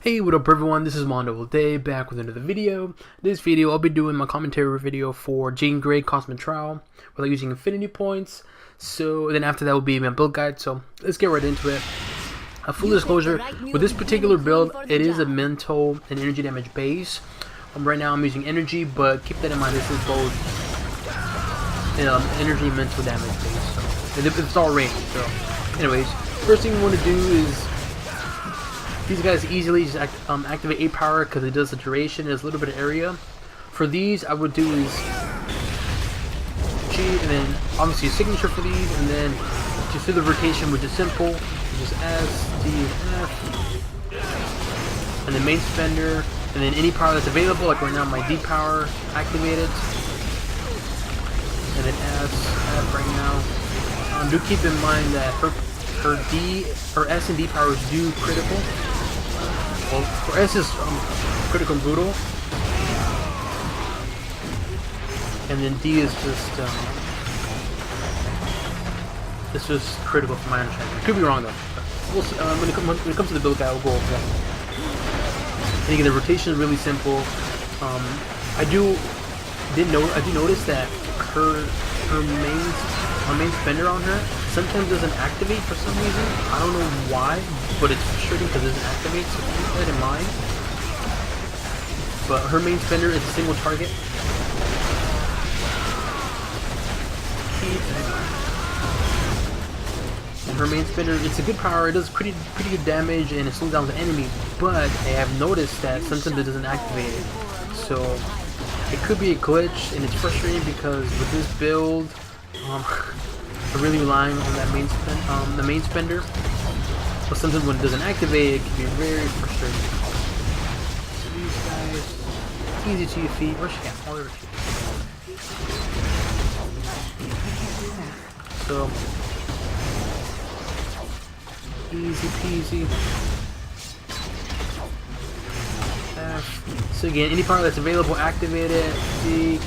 Hey, what up everyone, this is MandoAllDay back with another video. This video, I'll be doing my commentary video for Jean Grey Cosmic Trial without using infinity points. So then after that will be my build guide, so let's get right into it. A full disclosure, with this particular build, it is a mental and energy damage base. Right now I'm using energy, but keep that in mind, this is both energy and mental damage base. So it's all range, so anyways, first thing we want to do is these guys easily just activate 8 power because it does the duration. There's a little bit of area. For these, I would do is G, and then obviously a signature for these, and then just do the rotation, which is simple, which is S, D, and F, and then main spender, and then any power that's available. Like right now, my D power activated, and then S, F right now. Do keep in mind that her S and D powers do critical. Well, for S is critical and brutal, and then D is just this is critical from my understanding. Could be wrong though. We'll see. When it comes to the build guide, we'll go over that. And again, the rotation is really simple. I do notice that her main spender on her sometimes doesn't activate for some reason. I don't know why, but it's frustrating because it doesn't activate, so keep that in mind. But her main spender is a single target. Keep that in mind. And her main spender, it's a good power, it does pretty good damage, and it slows down the enemy, but I have noticed that sometimes it doesn't activate it. So it could be a glitch, and it's frustrating because with this build, I'm really relying on that the main spender, but sometimes when it doesn't activate, it can be very frustrating. So these guys, easy to your feet. Where's she at? Oh, there she is. So easy peasy. So again, any power that's available, activate it. See.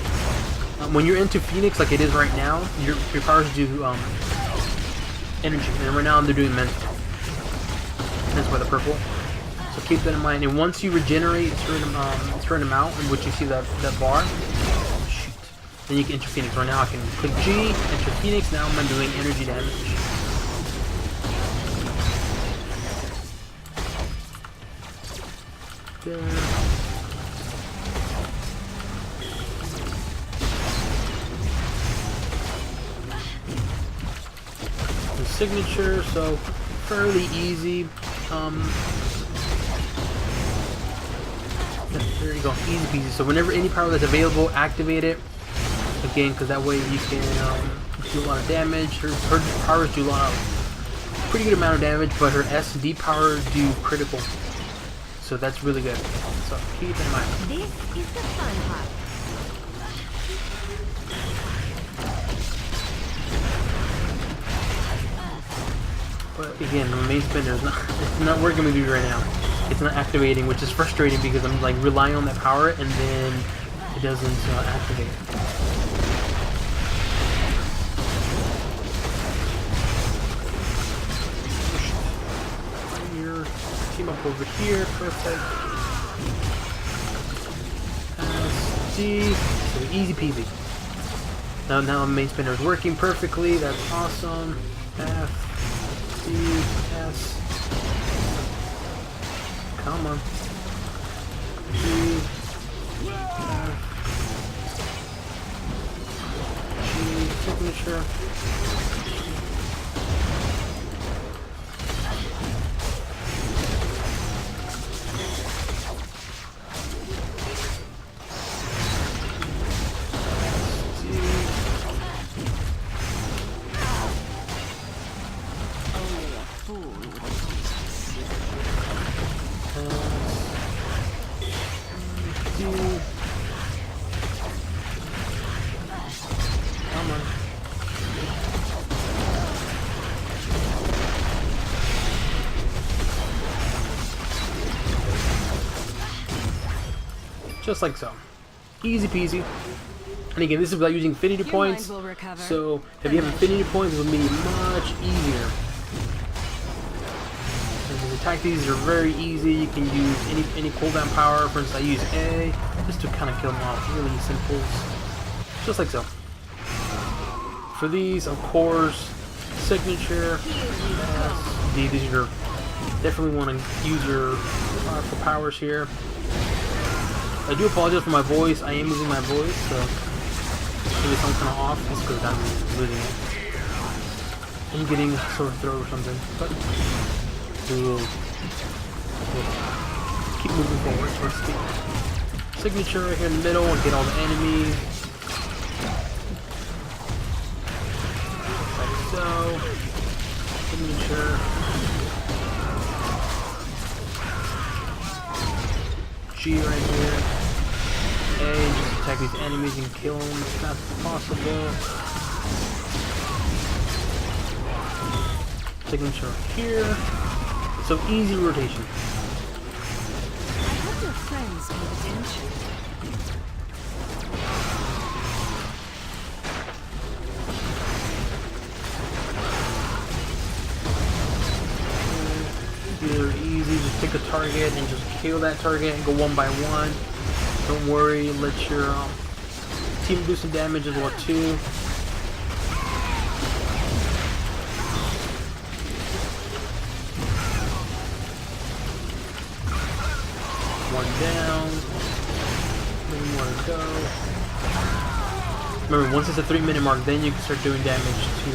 When you're into Phoenix, like it is right now, your powers do energy, and right now they're doing mental. That's why the purple. So keep that in mind. And once you regenerate certain amount, in which you see that bar, shoot, then you can enter Phoenix. Right now I can click G, enter Phoenix. Now I'm doing energy damage. There. Signature, so fairly easy. There you go, easy peasy. So whenever any power that's available, activate it again, because that way you can do a lot of damage. Her powers do a lot of pretty good amount of damage, but her S and D power do critical, so that's really good. So keep in mind. This is the fun part. But again, the main spender is it's not working with you right now. It's not activating, which is frustrating because I'm like relying on that power and then it doesn't activate. Here, team up over here, perfect. C, so easy peasy. Now main spender is working perfectly. That's awesome. F. C, S, come on, G, F, G, signature, just like so. Easy peasy. And again, this is without using infinity points. So if you have infinity points, it will be much easier. attack these are very easy. You can use any cooldown power. For instance, I use A just to kind of kill them off. Really simple, just like so. For these, of course, signature. These are definitely want to use your powerful powers here. I do apologize for my voice. I am losing my voice, so maybe I'm kind of off. It's because I'm losing it. I'm getting a sore throat or something, but we'll keep moving forward, so to speak. Signature right here in the middle and get all the enemies. Like so. Signature. G right here. A, just attack these enemies and kill them as fast as possible. Signature here. So easy rotation. I hope your friends paid attention. They're easy. Just pick a target and just kill that target and go one by one. Don't worry. Let your team do some damage as well too. One down. Three more to go. Remember, once it's a 3-minute mark, then you can start doing damage to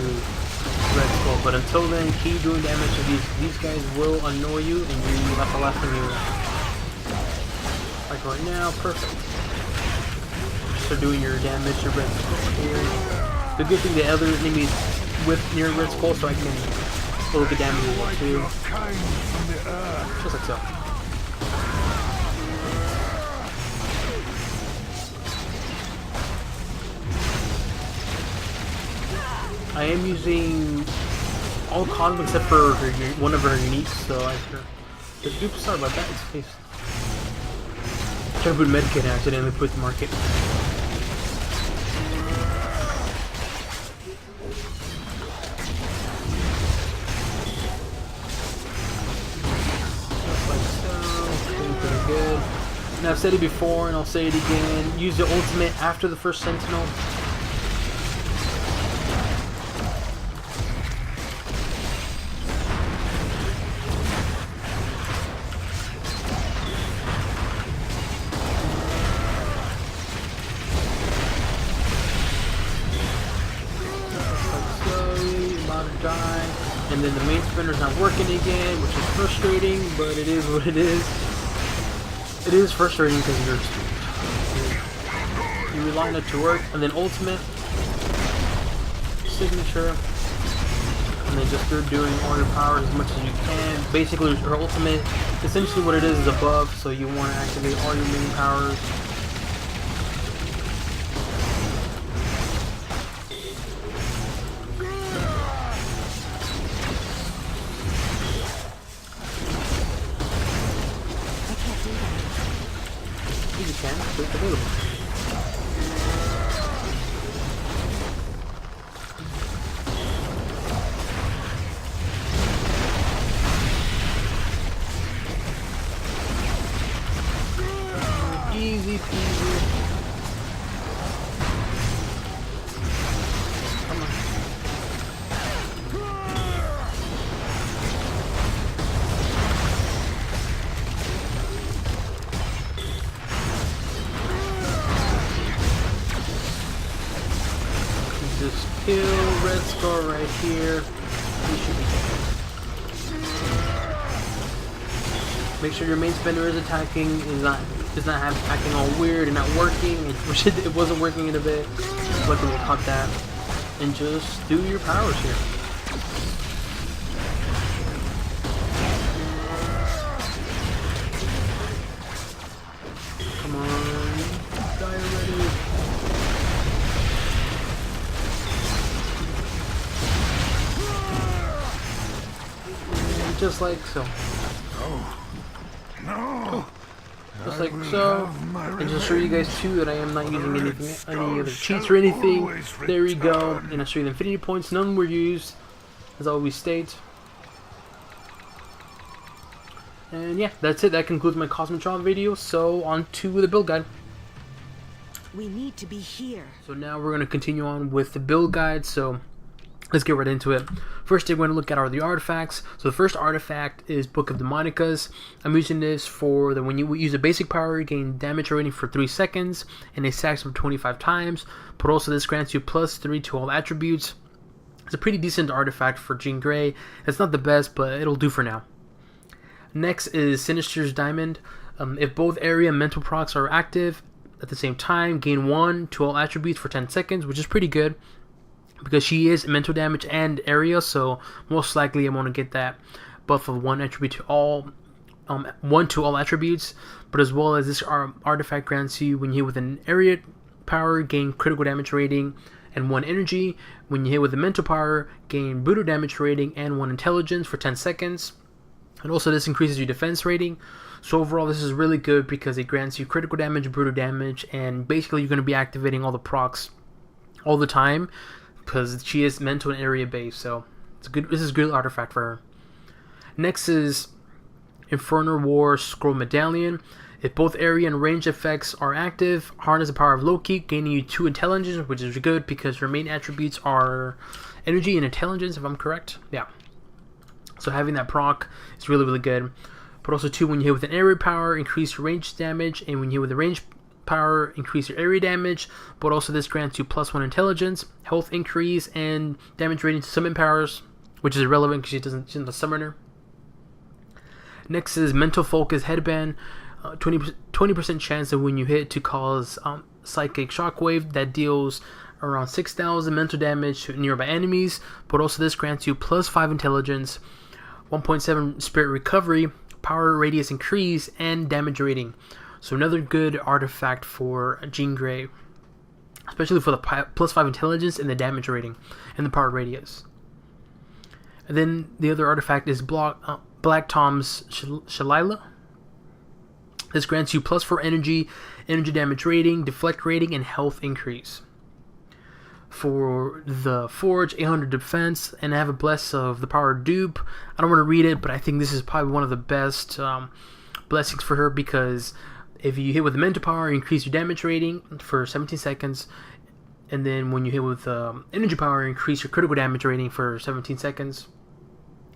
Red Skull. But until then, keep doing damage to these guys will annoy you, and that's the last thing you want. Like right now, perfect. Start doing your damage to Red Skull here. The good thing, the other enemies with near Red Skull, so I can look at damage as well too. Just like so. I am using all cosmic except for one of her uniques, so I just oops, sorry about that. It's trying to put medkit and I accidentally put the market. Just like so, doing pretty good. And I've said it before and I'll say it again, use the ultimate after the first sentinel. Die, and then the main spinner's not working again, which is frustrating, but it is what it is. It is frustrating because you rely on it to work, and then ultimate, signature, and then just start doing all your powers as much as you can. Basically, her ultimate, essentially what it is a buff, so you want to activate all your main powers. You can, so it's available. Easy peasy. Come on. Just kill Red Skull right here. He should be dead. Make sure your main spinner is attacking, is not acting all weird and not working. It wasn't working in a bit. Luckily I caught that. And just do your powers here. Come on, die already. Just like so. No. Just like so. And just show you guys too that I am not using anything, any other cheats or anything. There you go. And I'll show you the infinity points. None were used, as I always state. And yeah, that's it. That concludes my Cosmic Trial video. So on to the build guide. We need to be here. So now we're going to continue on with the build guide. So let's get right into it. First thing we're going to look at are the artifacts. So the first artifact is Book of Demonicas. I'm using this for when you use a basic power, you gain damage rating for 3 seconds, and it stacks up 25 times. But also this grants you +3 to all attributes. It's a pretty decent artifact for Jean Grey. It's not the best, but it'll do for now. Next is Sinister's Diamond. If both area and mental procs are active at the same time, gain 1 to all attributes for 10 seconds, which is pretty good, because she is mental damage and area, so most likely I'm going to get that buff of 1 attribute to all, 1 to all attributes. But as well as this artifact grants you, when you hit with an area power, gain critical damage rating and 1 energy. When you hit with a mental power, gain brutal damage rating and 1 intelligence for 10 seconds. And also this increases your defense rating. So overall this is really good because it grants you critical damage, brutal damage, and basically you're going to be activating all the procs all the time, because she is mental and area based, so this is a good artifact for her. Next is Infernal War Scroll Medallion. If both area and range effects are active, harness the power of Loki, gaining you 2 intelligence, which is good because her main attributes are energy and intelligence, if I'm correct. Yeah. So having that proc is really, really good. But also too, when you hit with an area power, increase your range damage, and when you hit with a range power, increase your area damage. But also this grants you +1 intelligence, health increase, and damage rating to summon powers, which is irrelevant because she's not a summoner. Next is Mental Focus Headband. 20% chance of when you hit to cause psychic shockwave that deals around 6,000 mental damage to nearby enemies. But also this grants you +5 intelligence, 1.7 spirit recovery, power radius increase, and damage rating. So another good artifact for Jean Grey, especially for the +5 intelligence and the damage rating and the power radius. And then the other artifact is Black Tom's Shalila. This grants you +4 energy damage rating, deflect rating, and health increase. For the Forge, 800 defense, and I have a bless of the power dupe. I don't want to read it, but I think this is probably one of the best blessings for her, because if you hit with the mental power, you increase your damage rating for 17 seconds, and then when you hit with energy power, you increase your critical damage rating for 17 seconds,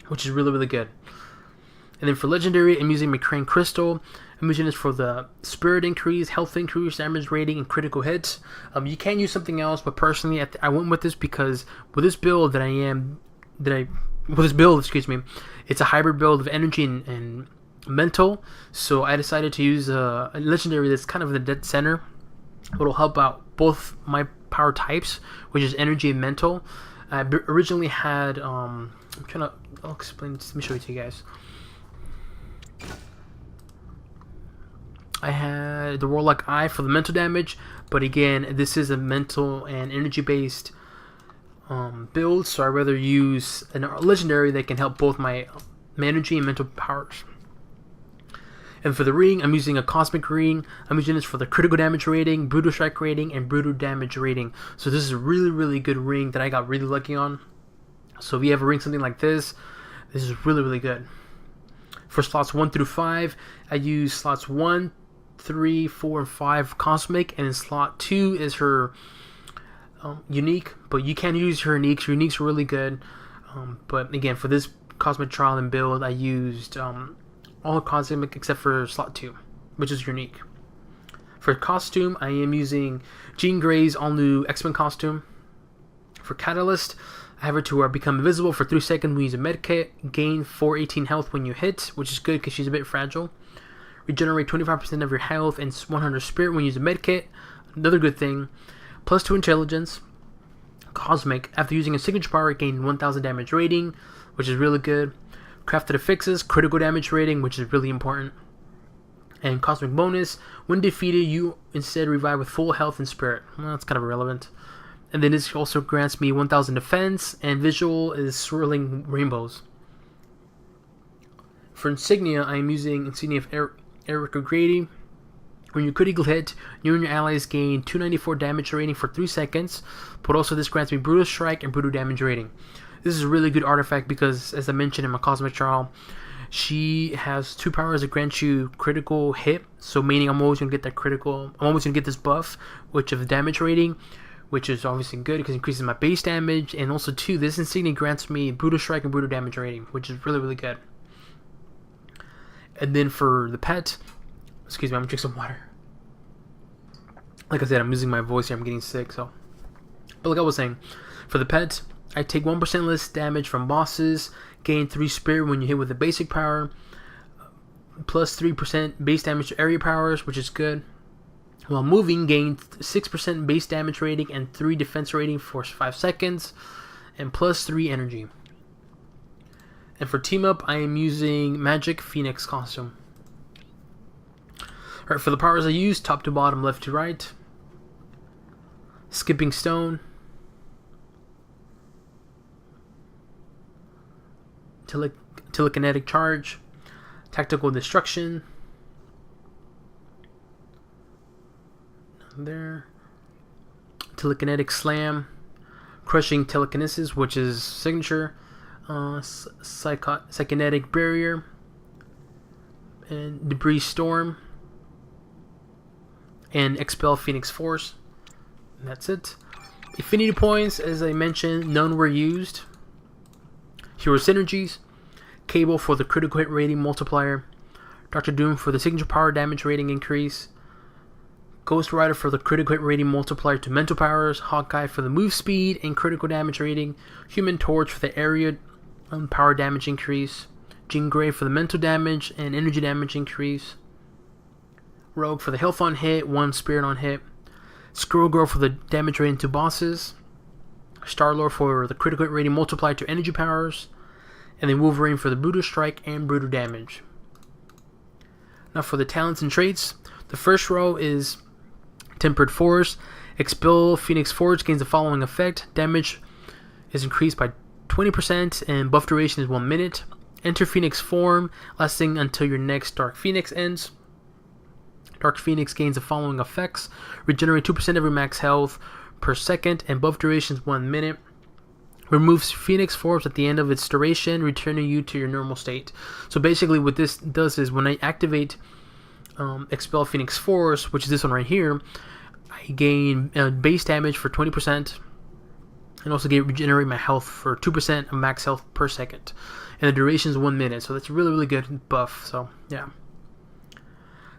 which is really, really good. And then for legendary, I'm using McCrane Crystal. I'm using this for the spirit increase, health increase, damage rating, and critical hits. You can use something else, but personally, I went with this because with this build it's a hybrid build of energy and mental. So I decided to use a legendary that's kind of in the dead center. It'll help out both my power types, which is energy and mental. I originally had I'll explain. Let me show it to you guys. I had the Warlock Eye for the mental damage, but again, this is a mental and energy based build, so I'd rather use a legendary that can help both my energy and mental powers. And for the ring, I'm using a Cosmic Ring. I'm using this for the critical damage rating, brutal strike rating, and brutal damage rating. So this is a really, really good ring that I got really lucky on. So if you have a ring something like this is really, really good. For slots 1 through 5, I use slots 1, 3, 4, and 5 Cosmic, and in slot 2 is her unique, but you can use her uniques. Her uniques are really good, but again, for this Cosmic Trial and build, I used all Cosmic except for slot 2, which is unique. For costume, I am using Jean Grey's all-new X-Men costume. For Catalyst, I have her to where I become invisible for 3 seconds when you use a medkit, gain 418 health when you hit, which is good because she's a bit fragile. Regenerate 25% of your health and 100 spirit when you use a medkit, another good thing. +2 intelligence. Cosmic, after using a signature power, gain 1000 damage rating, which is really good. Crafted affixes, critical damage rating, which is really important. And Cosmic bonus, when defeated, you instead revive with full health and spirit. Well, that's kind of irrelevant. And then this also grants me 1000 defense, and visual is swirling rainbows. For insignia, I am using Insignia of Eric O'Grady. When you critical hit, you and your allies gain 294 damage rating for 3 seconds, but also this grants me brutal strike and brutal damage rating. This is a really good artifact because, as I mentioned in my Cosmic Trial, She has 2 powers that grant you critical hit, so meaning I'm always gonna get that critical. I'm always gonna get this buff, which of the damage rating, which is obviously good because it increases my base damage, and also 2, this insignia grants me brutal strike and brutal damage rating, which is really good. And then for the pet, excuse me, I'm gonna drink some water. Like I said, I'm losing my voice here. I'm getting sick, so. But like I was saying, for the pet, I take 1% less damage from bosses, gain 3 spirit when you hit with a basic power, plus 3% base damage to area powers, which is good. While moving, gain 6% base damage rating and 3 defense rating for 5 seconds, and plus 3 energy. And for team up, I am using Magic Phoenix costume. Alright, for the powers I use, top to bottom, left to right. Skipping Stone. Telekinetic Charge. Tactical Destruction. There. Telekinetic Slam. Crushing Telekinesis, which is signature. Psychokinetic Barrier. And Debris Storm. And Expel Phoenix Force. And that's it. Affinity points, as I mentioned, none were used. Hero Synergies. Cable for the critical hit rating multiplier. Dr. Doom for the signature power damage rating increase. Ghost Rider for the critical hit rating multiplier to mental powers. Hawkeye for the move speed and critical damage rating. Human Torch for the area power damage increase. Jean Grey for the mental damage and energy damage increase. Rogue for the health on hit, 1 spirit on hit. Squirrel Girl for the damage rating to bosses. Star-Lord for the critical hit rating multiplier to energy powers. And then Wolverine for the brutal strike and brutal damage. Now for the talents and traits, the first row is Tempered Force. Expel Phoenix Force gains the following effect. Damage is increased by 20% and buff duration is 1 minute. Enter Phoenix form, lasting until your next Dark Phoenix ends. Dark Phoenix gains the following effects. Regenerate 2% of your max health per second and buff duration is 1 minute. Removes Phoenix forms at the end of its duration, returning you to your normal state. So basically what this does is when I activate Expel Phoenix Force, which is this one right here, I gain base damage for 20% and also regenerate my health for 2% of max health per second. And the duration is 1 minute, so that's a really good buff. So yeah.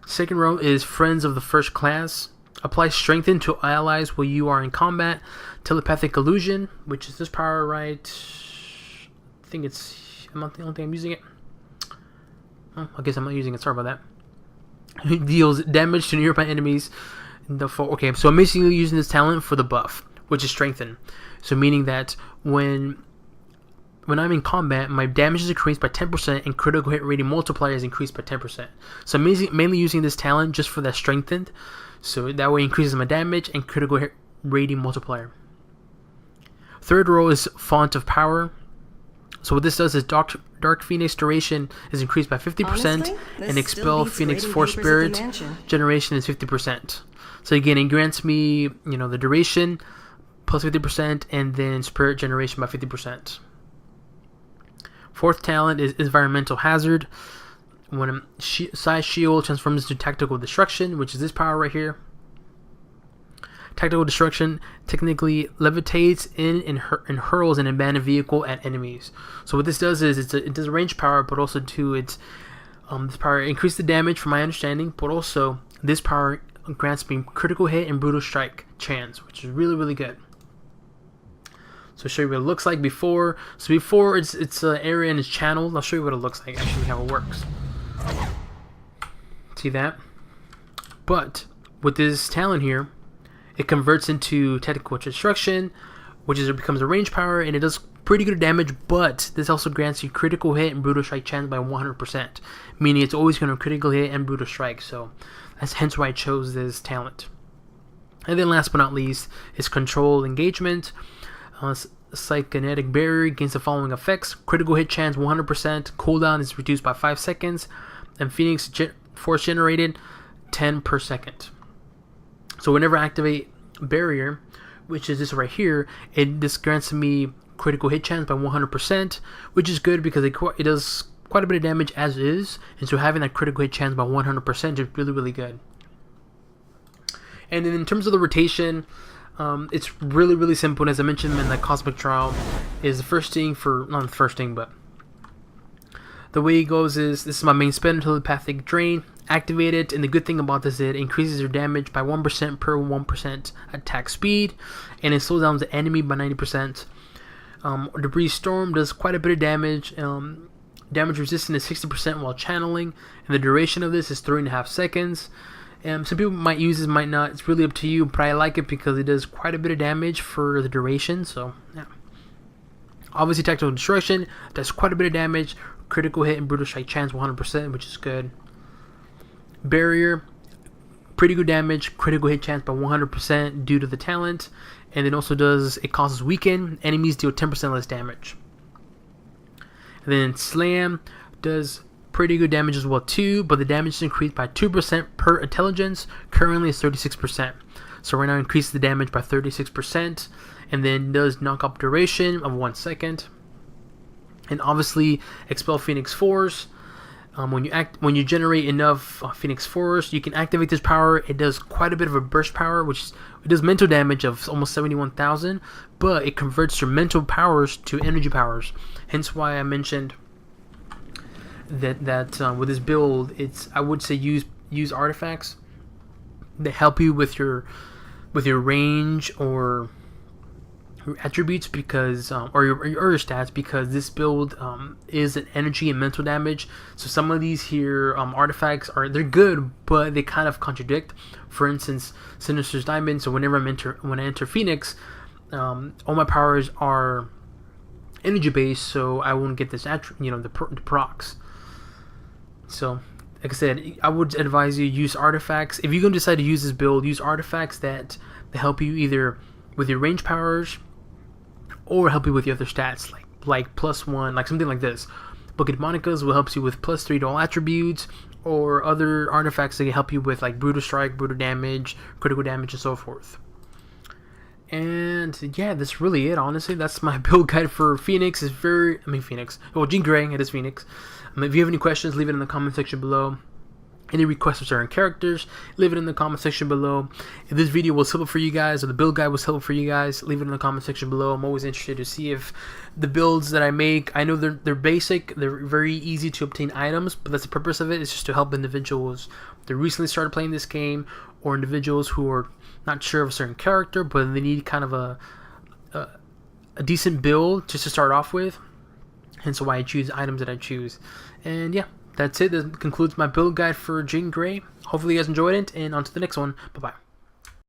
Second row is Friends of the First Class. Apply Strengthen to allies while you are in combat. Telepathic Illusion, which is this power, right? I think it's... I'm not the only thing I'm using it. Oh, I guess I'm not using it. Sorry about that. It deals damage to nearby enemies. Okay, so I'm basically using this talent for the buff, which is Strengthen. So meaning that when I'm in combat, my damage is increased by 10% and critical hit rating multiplier is increased by 10%. So I'm mainly using this talent just for that Strengthened. So that way it increases my damage and critical hit rating multiplier. Third row is Font of Power. So what this does is Dark Phoenix duration is increased by 50%. Honestly, and Expel Phoenix Force Spirit generation is 50%. So again, it grants me, the duration plus 50% and then spirit generation by 50%. Fourth talent is Environmental Hazard. When a size shield transforms into Tactical Destruction, which is this power right here. Tactical Destruction technically levitates in and hurls an abandoned vehicle at enemies. So what this does is it does a range power, but also this power increases the damage from my understanding, but also this power grants me critical hit and brutal strike chance, which is really good. So I'll show you what it looks like before. So before it's an area and it's channeled. I'll show you what it looks like, actually how it works. See that? But with this talent here, it converts into Tactical Destruction, which becomes a range power, and it does pretty good damage, but this also grants you critical hit and brutal strike chance by 100%, meaning it's always going to critical hit and brutal strike. So that's hence why I chose this talent. And then last but not least is Control Engagement. Psychokinetic Barrier gains the following effects. Critical hit chance 100%, cooldown is reduced by 5 seconds, and Phoenix Force generated 10 per second. So whenever I activate Barrier, which is this right here, this grants me critical hit chance by 100%, which is good because it does quite a bit of damage as is, and so having that critical hit chance by 100% is really, really good. And then in terms of the rotation, it's really, really simple. And as I mentioned in the Cosmic Trial, is the first thing for, not the first thing, but the way it goes is, this is my main spell, Telepathic Drain. Activate it, and the good thing about this is it increases your damage by 1% per 1% attack speed, and it slows down the enemy by 90%. Debris Storm does quite a bit of damage. Damage resistance is 60% while channeling, and the duration of this is 3.5 seconds. Some people might use this, might not. It's really up to you, but I like it because it does quite a bit of damage for the duration. So yeah. Obviously, Tactical Destruction does quite a bit of damage. Critical hit and brutal strike chance 100%, which is good. Barrier, pretty good damage. Critical hit chance by 100% due to the talent, and it also does, it causes weaken. Enemies deal 10% less damage. And then Slam does pretty good damage as well too, but the damage is increased by 2% per intelligence. Currently it's 36%. So right now it increases the damage by 36%, and then does knock up duration of 1 second. And obviously Expel Phoenix Force. When you generate enough Phoenix Force, you can activate this power. It does quite a bit of a burst power, it does mental damage of almost 71,000, but it converts your mental powers to energy powers. Hence why I mentioned that with this build, I would say use artifacts that help you with your range or your attributes, because or your stats, because this build is an energy and mental damage. So some of these here artifacts they're good, but they kind of contradict. For instance, Sinister's Diamond. So when I enter Phoenix, all my powers are energy based, so I won't get this the procs. So like I said, I would advise you use artifacts. If you're going to decide to use this build, use artifacts that help you either with your range powers or help you with the other stats, like +1, like something like this. Book of Monica's will help you with +3 to all attributes, or other artifacts that can help you with like brutal strike, brutal damage, critical damage, and so forth. And yeah, that's really it. Honestly, that's my build guide for Phoenix. Jean Grey. It is Phoenix. If you have any questions, leave it in the comment section below. Any requests for certain characters, leave it in the comment section below. If this video was helpful for you guys, or the build guide was helpful for you guys, leave it in the comment section below. I'm always interested to see if the builds that I make, I know they're basic, they're very easy to obtain items, but that's the purpose of it. It's just to help individuals that recently started playing this game, or individuals who are not sure of a certain character, but they need kind of a decent build just to start off with. Hence why I choose items that I choose. And yeah, that's it. That concludes my build guide for Jean Grey. Hopefully you guys enjoyed it, and on to the next one. Bye-bye.